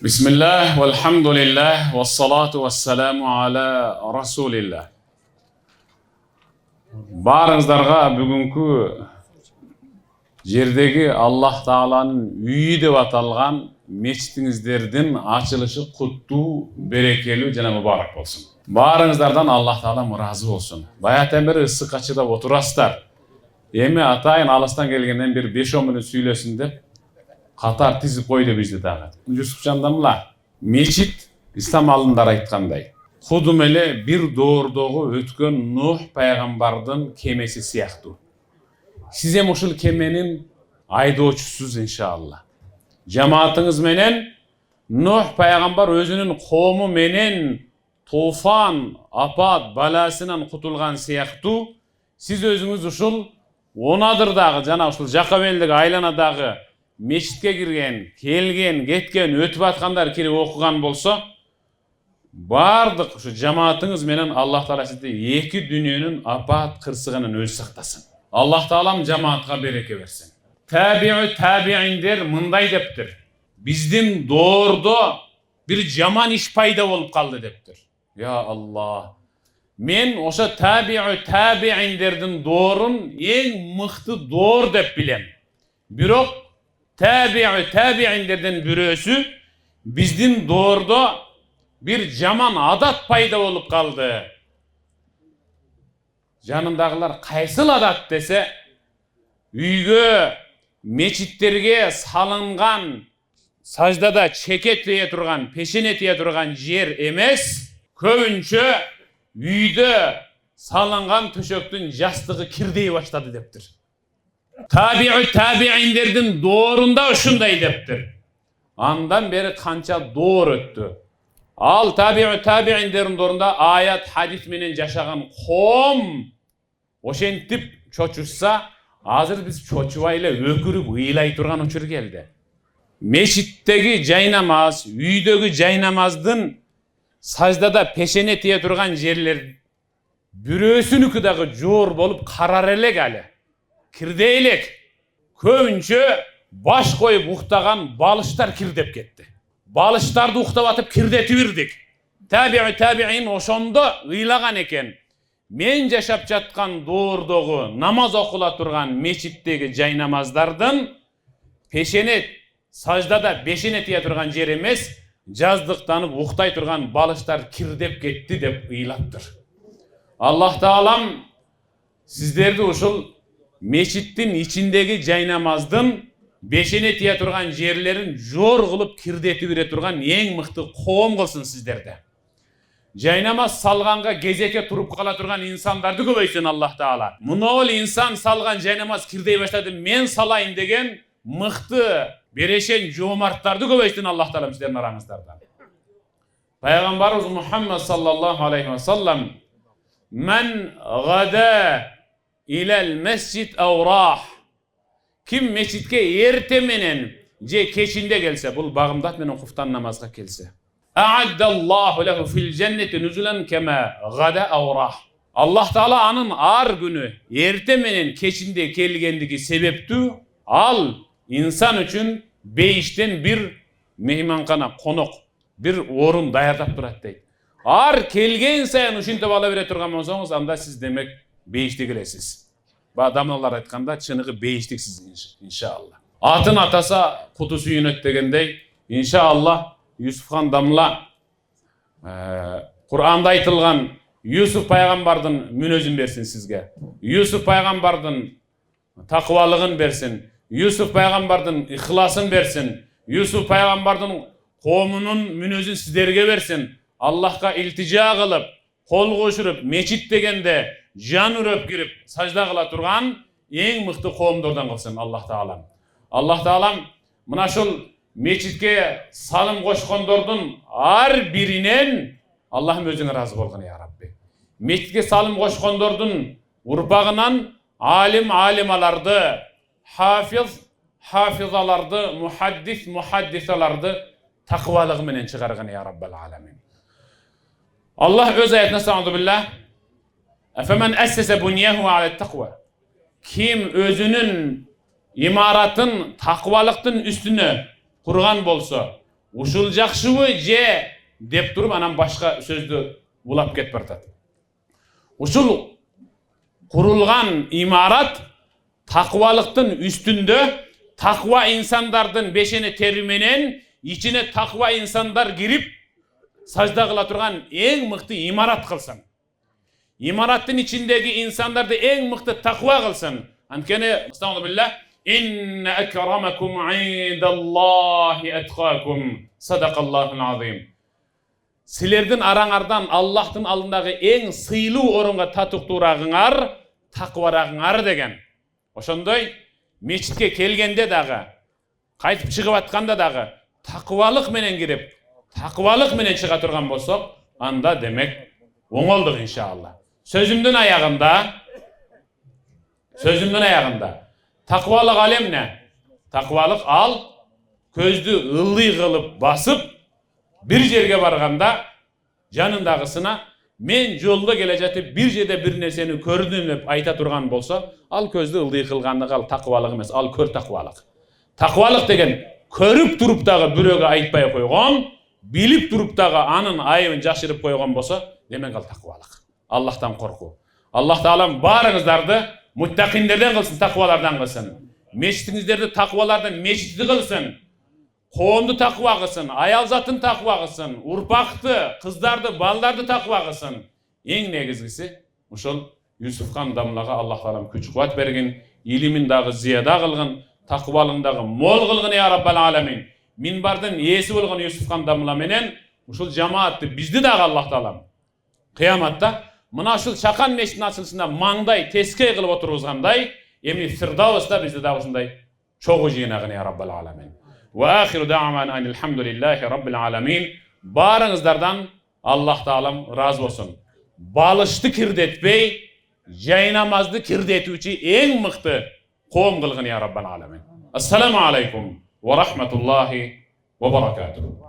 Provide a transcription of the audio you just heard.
Bismillah, velhamdülillah, ve salatu ve selamu ala Rasulillah. Barыңыздарга бүгүнкү жердеги Аллах Тааланын үйү деп аталган мечитиңиздердин ачылышы куттуу, берекелүү жана мубарак болсун. Барыңыздардан Аллах Таала ыраазы болсун. Баятан бери ысык ачыда отурасыздар. Эми атайын алыстан келгенден бир 5-10 мүнөт сүйлөсүн деп катар тизип койду бизди дагы. Юсупжандамла, мечит ислам алымдары айткандай, кудум эле бир доордогу өткөн Нух пайгамбардын кемеси сыяктуу. Сиз эми ушул кеменин айдоочусуз иншалла. Жамаатыңыз менен Нух пайгамбар өзүнүн коому менен туфан, апат, баласынан кутулган сыяктуу, сиз өзүңүз ушул Онадырдагы жана ушул Жакабелдеги айланадагы мечитке кирген, келген, кеткен, өтүп аткандар кирип окуган болсо, бардык ушу жамаатыңыз менен Аллах Таала сизди эки дүйнөнүн апат кырсыгынан өзү сактасын. Аллах Таалам жамаатка береке берсин. Табииндер мындай дептир: биздин доордо бир жаман иш пайда болуп калды дептир. Я Аллах. Мен ошо табииндердин доорун эң мыкты доор деп билем. Бирок табииндердин бирөөсү биздин доордо бир жаман адат пайда болуп калды. Жанындагылар кайсыл адат десе, үйгө, мечиттерге салынган, саждада чеке тие турган, пешене тие турган жер эмес, көбүнчө үйдө салынган төшөктүн жастыгы кирдей баштады дептир. Табииндердин доорунда ушундай дептир. Андан бери канча доор өттү. Ал табииндердин доорунда аят, хадис менен жашаган коом ошентип чочушса, азыр биз чочубай эле өкүрүп ыйлай турган учур келди. Мечиттеги жайнамаз, үйдөгү жайнамаздын саждада пешене тие турган жерлер бирөөсүнүкү дагы жоор болуп карар элек али. Кирдей элек. Көбүнчө баш коюп уктаган балыштар кирдеп кетти. Балыштарды уктап атып кирдетип бирдик. Табиин ошондо ыйлаган экен. Мен жашап жаткан доордогу намаз окула турган мечиттеги жайнамаздардын пешене саждада бешене тие турган жер эмес, жаздыктанып уктай турган балыштар кирдеп кетти деп ыйлаптыр. Аллах Таалам сиздерди ушул мечиттин ичиндеги жайнамаздын бешене тие турган жерлерин жоор кылып кирдетип бире турган эң мыкты коом кылсын сиздерди. Жайнамаз салганга кезекке туруп кала турган инсандарды көбөйсүн Аллах Таала. Мынол инсан салган жайнамаз кирдей баштады, мен салайын деген мыкты, берешен жоомарттарды көбөйсүн Аллах Таала сиздердин араңыздарда. Пайгамбарыбыз Мухаммад саллаллаху алейхи ва саллам: "Мен гада илал месжид аурах." Ким мечитке эрте менен же кечинде келсе, бул багымдат менен куфтан намазга келсе, а'аддаллаху лаху фил джаннати нузулан кама гада аурах. Аллах Таала анын ар күнү эрте менен кечинде келгендиги себептүү ал инсан үчүн бейиштен бир мейманкана, конок, бир орун даярдап турат дейт. Ар келген сайын ушинтип ала бере турган болсоңуз, анда сиз демек бейиште келесиз. Дамналар айтканда чыныгы бейиштиксиз иншалла. Атын атаса куту сүйүнөт дегендей, иншалла Юсуфхан дамла Кур'анда айтылган Юсуф пайгамбардын мүнөзүн берсин сизге. Юсуф пайгамбардын такыбалыгын берсин. Юсуф пайгамбардын ихласын берсин. Юсуф пайгамбардын коомунун мүнөзүн сиздерге берсин. Аллахка илтижа кылып, кол кошуруп, мечит дегенде жан үрөп кирип, сажда кыла турган эң мыкты коомдордон кылсын Аллах Таалам. Аллах Таалам мына ушул мечитке салым кошкондордун ар биринен Аллахым өзүңө ыраазы болгон я Рабби. Мечитке салым кошкондордун урпагынан алималарды, хафизаларды, мухаддисаларды такыбалыгы менен чыгарган я Раббал аламин. Аллах өз аятында сауду билlah: "Афаман ассаса буньяху аля тaqwa." Ким өзүнүн имаратын такыбалыктын үстүнө курган болсо, ушул жакшыбы же деп туруп анан башка сөздү улап кетип баратат. Ушул курулган имарат таквалыктын үстүндө, таква инсандардын бешени тери менен ичине таква инсандар кирип сажда кыла турган эң мыкты имарат кылсын. İmarаттын içindeki insanlar da en mıhtı takva kılsın. Antkeni estağfirullah. İnne ekramakum indallahi etkakum. Sadakallahul azim. Silerden arаңардан Allah'tın alındagi en sıylı orunga tatıktırağыңар, takvarağыңар деген. Oşondoy meçitke kelgende dağı, kaytıp çıkıp atkanda dağı, takvalık menen girip, takvalık menen çıka turgan bolsak, anda demek oňolduk inşallah. Sözümdün ayağında. Takvalık alem ne? Takvalık al, közdü ıllı kılıp basıp, bir жерге barganda janındagısına men jolda gelejekti bir jerde bir nerseni kördüm dep ayta turgan bolsa, al közdü ıllı kılgandyk al takvalık emes, al kör takvalık. Takvalık degen körüp turup dagı büröge aytpay koygon, bilip turup dagı anın ayыбын jaşırıp koygon bolsa, demek al takvalık. Allah'tan korku. Allah Teala barınızlardı muttakinlerden kılsın, takvalardan kılsın. Meçitinizlerde takvalardan meçitli kılsın. Qoğumdu takva kılsın, ayal zatın takva kılsın, urpaktı, kızlardı, ballardı takva kılsın. En negizgisi, uşul Yusufkan damlaga Allah Teala güç kuvvet bergin, ilimin dağı ziyada kılgın, takvalığındağı mol kılgın ya Rabbal Alamin. Minbardın iyesi olgun Yusufkan damla menen, uşul cemaatты bizdi dağı Allah Teala. Kıyamatta, mına şul Çakan meşidinin açılışında mаңдай teskey kılıp oturuzganday, emni Firdavs'da bizde de uşunday çoğu jinagın ya Rabbal Alamin. Ve ahiru da'man enilhamdülillahi Rabbil Alamin. Barınızlardan Allah Teala'm razı olsun. Balıştı kirdetpey, jaynamazdı kirdetüçi en mıhtı qoğum kılgın ya Rabbal Alamin. Assalamu alaikum ve rahmetullahi ve barakatuhu.